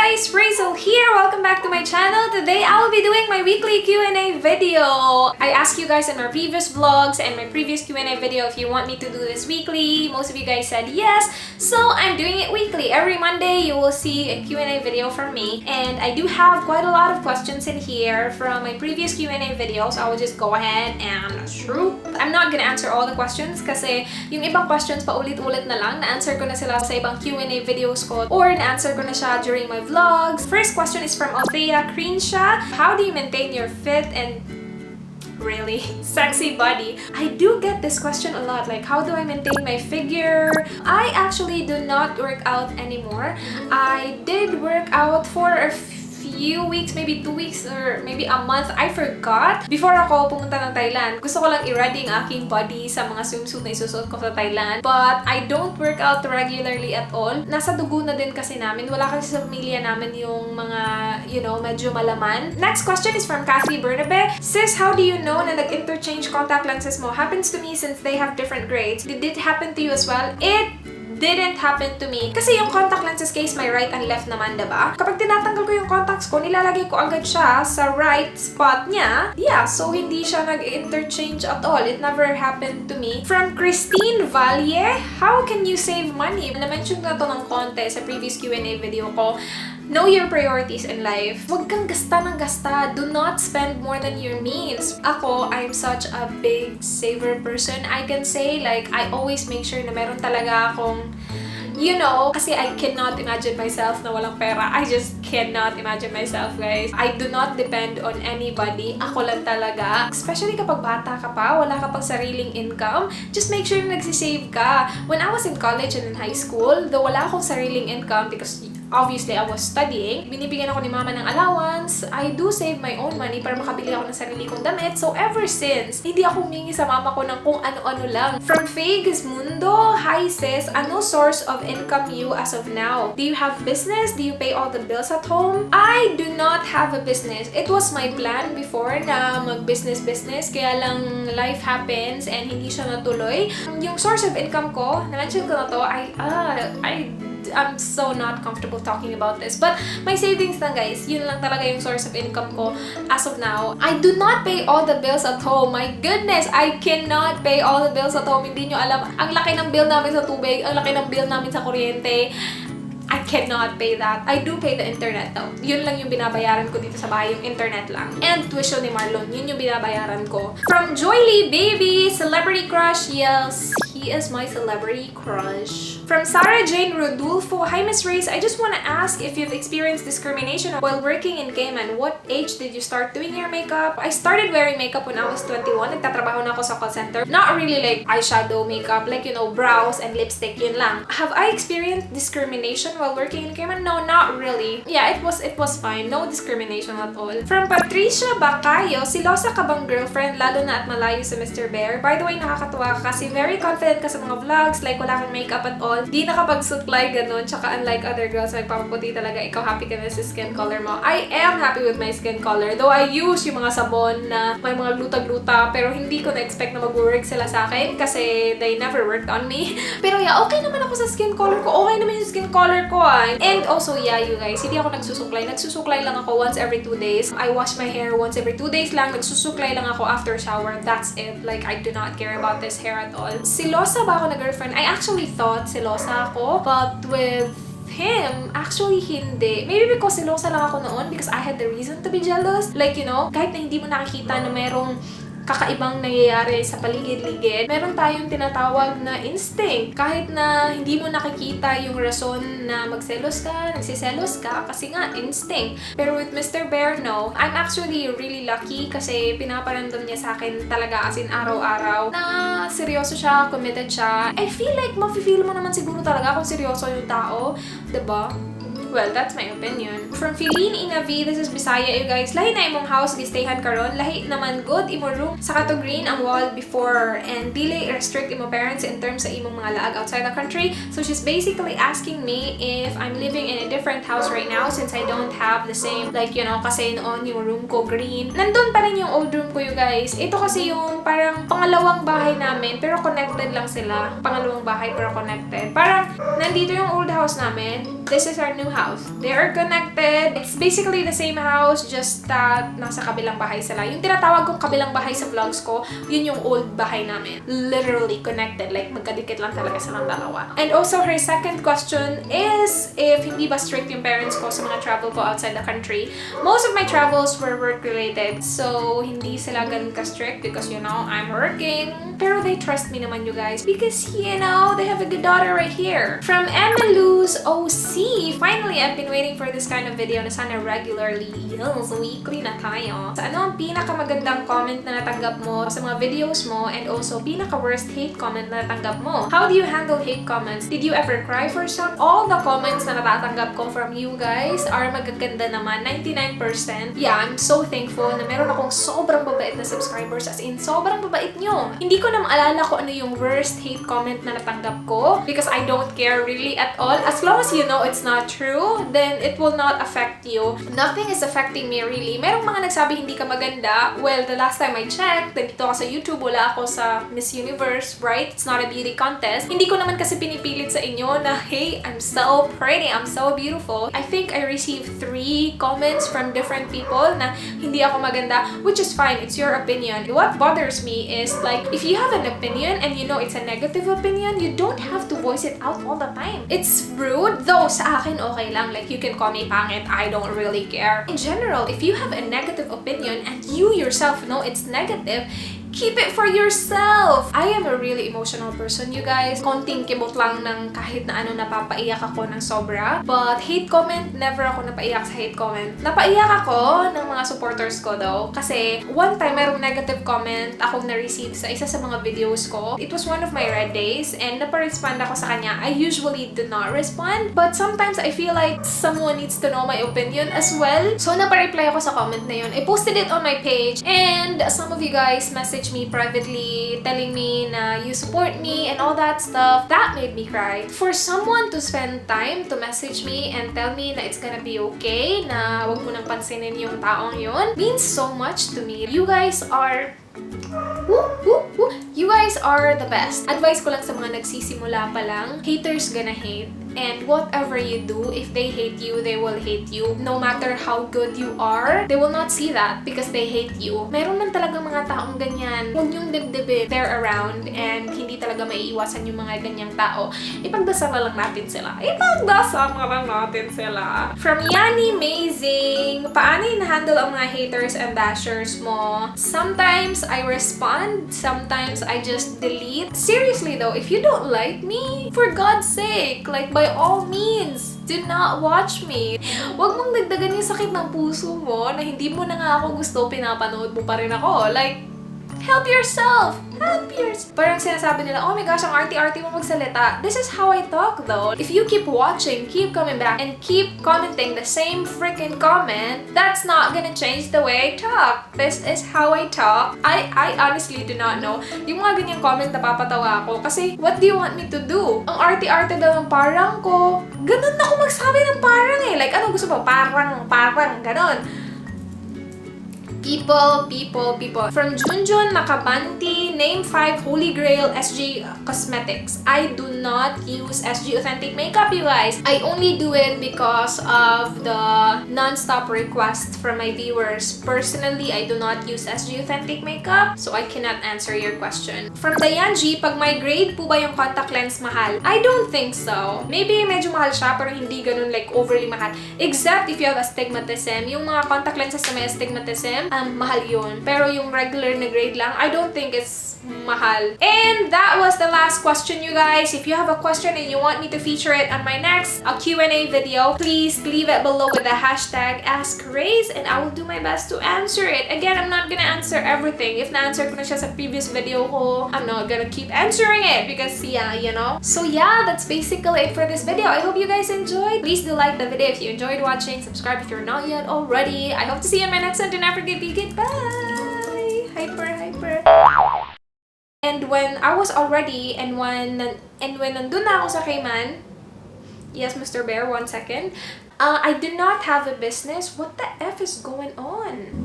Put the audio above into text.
guys, Rhaze here. Welcome back to my channel. Today I will be doing my weekly Q&A video. I asked you guys in my previous vlogs and my previous Q&A video if you want me to do this weekly. Most of you guys said yes, so I'm doing it weekly. Every Monday you will see a Q&A video from me, and I do have quite a lot of questions in here from my previous Q&A videos. I will just go ahead and shoot. I'm not gonna answer all the questions kasi yung ibang questions paulit-ulit na lang. Na-answer ko na sila sa ibang Q&A videos ko or na-answer ko na siya during my vlogs. First question is from Althea Creenshaw. How do you maintain your fit and really sexy body? I do get this question a lot, like how do I maintain my figure? I actually do not work out anymore. I did work out for a few weeks, maybe 2 weeks or maybe a month. I forgot. Before ako pumunta ng Thailand, gusto ko lang i-ready ang aking body sa mga swimsuit na isusuot ko sa Thailand. But I don't work out regularly at all. Nasa dugo na din kasi namin. Wala kasi sa pamilya namin yung mga, medyo malaman. Next question is from Kathy Bernabe. Sis, how do you know na nag-interchange contact lenses mo? Happens to me since they have different grades. Did it happen to you as well? It didn't happen to me. Kasi yung contact lenses case, may right and left naman, diba? Kapag tinatanggal ko yung contacts ko, nilalagay ko agad siya sa right spot niya. Yeah, so hindi siya nag-interchange at all. It never happened to me. From Christine Valle, how can you save money? Na-mention na to ng konti sa previous Q&A video ko. Know your priorities in life. Huwag kang gasta ng gasta. Do not spend more than your means. Ako, I'm such a big saver person. I can say, like, I always make sure na meron talaga akong, kasi I cannot imagine myself na walang pera. I just cannot imagine myself, guys. I do not depend on anybody. Ako lang talaga. Especially kapag bata ka pa, wala ka pang sariling income, just make sure na nagsisave ka. When I was in college and in high school, though wala akong sariling income because obviously, I was studying. Binibigyan ako ni mama ng allowance. I do save my own money para makabili ako ng sarili kong damit. So, ever since, hindi ako humingi sa mama ko ng kung ano-ano lang. From Faye Gizmundo, hi sis, ano source of income you as of now? Do you have business? Do you pay all the bills at home? I do not have a business. It was my plan before na mag-business, kaya lang life happens and hindi siya natuloy. Yung source of income ko, na-mention ko na to, I'm so not comfortable talking about this. But my savings lang, guys. Yun lang talaga yung source of income ko as of now. I do not pay all the bills at home. My goodness, I cannot pay all the bills at home. Hindi nyo alam. Ang laki ng bill namin sa tubig. Ang laki ng bill namin sa kuryente. I cannot pay that. I do pay the internet though. Yun lang yung binabayaran ko dito sa bahay, yung internet lang. And tuition ni Marlon, yun yung binabayaran ko. From Joyly Baby, celebrity crush, yes, he is my celebrity crush. From Sarah Jane Rodulfo, hi Miss Rhaze, I just want to ask if you've experienced discrimination while working in Cayman. What age did you start doing your makeup? I started wearing makeup when I was 21. Nagtatrabaho na ako sa call center. Not really like eyeshadow makeup, like brows and lipstick, yun lang. Have I experienced discrimination while working in Cayman? No, not really. Yeah, it was fine. No discrimination at all. From Patricia Bacayo, silosa ka bang girlfriend lalo na at malayo sa Mr. Bear? By the way, nakakatuwa ka kasi very confident ka sa mga vlogs, like wala kang makeup at all. Di nakapag-suklay ganun, tsaka unlike other girls, nagpapaputi talaga, ikaw happy ka na sa skin color mo. I am happy with my skin color, though I use yung mga sabon na may mga gluta-gluta, pero hindi ko na-expect na mag-work sila sa akin kasi they never worked on me. Pero yeah, okay naman ako sa skin color ko. Okay naman yung skin color ko. And also, yeah, you guys, hindi ako nagsusuklay. Nagsusuklay lang ako once every 2 days. I wash my hair once every 2 days lang. Nagsusuklay lang ako after shower. That's it. Like, I do not care about this hair at all. Silosa ba ako na girlfriend? I actually thought silosa ako, but with him, actually hindi. Maybe because silosa lang ako noon because I had the reason to be jealous. Like, kahit na hindi mo nakikita na merong kakaibang nangyayari sa paligid-ligid, meron tayong tinatawag na instinct. Kahit na hindi mo nakikita yung rason na magselos ka, nagsiselos ka, kasi nga, instinct. Pero with Mr. Bear, no. I'm actually really lucky kasi pinaparamdam niya sa akin talaga as in araw-araw na seryoso siya, committed siya. I feel like mafe-feel mo naman siguro talaga kung seryoso yung tao, diba? Well, that's my opinion. From Feline Inavi, this is Bisaya, you guys. Lahi na imong house, gistayhan karon. Lahi naman good imo room. Saka to green ang wall before and dili restrict imo parents in terms sa imong mga laag outside the country. So she's basically asking me if I'm living in a different house right now since I don't have the same, like, kasi noon yung room ko green. Nandun pa rin yung old room ko, you guys. Ito kasi yung parang pangalawang bahay namin, pero connected lang sila. Pangalawang bahay pero connected. Parang nandito yung old house namin. This is our new house. house. They're connected. It's basically the same house, just that nasa kabilang bahay sila. Yung tinatawag kong kabilang bahay sa vlogs ko, yun yung old bahay namin. Literally connected. Like, magkadikit lang talaga silang dalawa. And also, her second question is if hindi ba strict yung parents ko sa mga travel ko outside the country. Most of my travels were work-related. So, hindi sila ganun ka-strict because, you know, I'm working. Pero they trust me naman, you guys. Because, you know, they have a good daughter right here. From Emilu's OC. Finally, I've been waiting for this kind of video na sana regularly. Yes, weekly na tayo. So, ano ang pinakamagandang comment na natanggap mo sa mga videos mo and also pinaka-worst hate comment na natanggap mo? How do you handle hate comments? Did you ever cry for some? All the comments na natatanggap ko from you guys are magaganda naman. 99%. Yeah, I'm so thankful na meron akong sobrang babait na subscribers. As in, sobrang babait nyo. Hindi ko na maalala kung ano yung worst hate comment na natanggap ko because I don't care really at all. As long as you know it's not true, then it will not affect you. Nothing is affecting me really. Merong mga nagsabi hindi ka maganda. Well, the last time I checked, dito ako sa YouTube, wala ako sa Miss Universe, right? It's not a beauty contest. Hindi ko naman kasi pinipilit sa inyo na, hey, I'm so pretty, I'm so beautiful. I think I received 3 comments from different people na hindi ako maganda, which is fine. It's your opinion. What bothers me is, like, if you have an opinion and you know it's a negative opinion, you don't have to voice it out all the time. It's rude, though sa akin okay lang. Like, you can call me pangit, I don't really care. In general, if you have a negative opinion and you yourself know it's negative, keep it for yourself! I am a really emotional person, you guys. Konting kibot lang ng kahit na ano napapaiyak ako ng sobra. But hate comment, never ako napaiyak sa hate comment. Napaiyak ako ng mga supporters ko though. Kasi one time merong negative comment akong na-receive sa isa sa mga videos ko. It was one of my red days and napa-respond ako sa kanya. I usually do not respond. But sometimes I feel like someone needs to know my opinion as well. So napa-reply ako sa comment na yun. I posted it on my page and some of you guys messaged me privately telling me na you support me and all that stuff. That made me cry. For someone to spend time to message me and tell me na it's gonna be okay, na wag mo nang pansinin yung taong yun, means so much to me. You guys are You guys are the best. Advice ko lang sa mga nagsisimula pa lang, haters gonna hate. And whatever you do, if they hate you, they will hate you. No matter how good you are, they will not see that because they hate you. Meron man talaga mga taong ganyan. Huwag niyong dibdibin. They're around and hindi talaga maiiwasan yung mga ganyang tao. Ipagdasal na lang natin sila. Ipagdasal na lang natin sila. From Yani Amazing, paano in-handle ang mga haters and bashers mo? Sometimes I respond. Sometimes I just delete. Seriously though, if you don't like me, for God's sake, like by all means, do not watch me. Huwag mong dagdagan yung sakit ng puso mo na hindi mo na nga ako gusto, pinapanood mo pa rin ako. Like, help yourself! Help yourself! Parang sinasabi nila, oh my gosh, ang arty-arty mo magsalita. This is how I talk though. If you keep watching, keep coming back, and keep commenting the same freaking comment, that's not gonna change the way I talk. This is how I talk. I honestly do not know. Yung mga ganyang comment, napapatawa ako. Kasi, what do you want me to do? Ang arty-arty daw ng parang ko. Ganun ako magsabi ng parang eh. Like, ano gusto mo? Parang, ganon. People. From Junjun Nakabanti, Name 5 Holy Grail SG Cosmetics. I do not use SG Authentic makeup, you guys. I only do it because of the non-stop requests from my viewers. Personally, I do not use SG Authentic makeup, so I cannot answer your question. From Dayanji, pag my grade po ba yung contact lens mahal? I don't think so. Maybe medyo mahal siya, pero hindi ganun like overly mahal. Except if you have astigmatism. Yung mga contact lenses na may astigmatism, mahal yun. Pero yung regular na grade lang, I don't think it's mahal. And that was the last question, you guys. If you have a question and you want me to feature it on my next Q&A video, please leave it below with the hashtag askrhaze and I will do my best to answer it. Again, I'm not gonna answer everything. If na-answer ko na siya sa previous video ko, I'm not gonna keep answering it because, yeah, you know? So yeah, that's basically it for this video. I hope you guys enjoyed. Please do like the video if you enjoyed watching. Subscribe if you're not yet already. I hope to see you in my next one. Do not forget to goodbye. Hyper. And when I was all ready and when nandun na ako sa Cayman, yes, Mr. Bear, 1 second, I did not have a business. What the F is going on?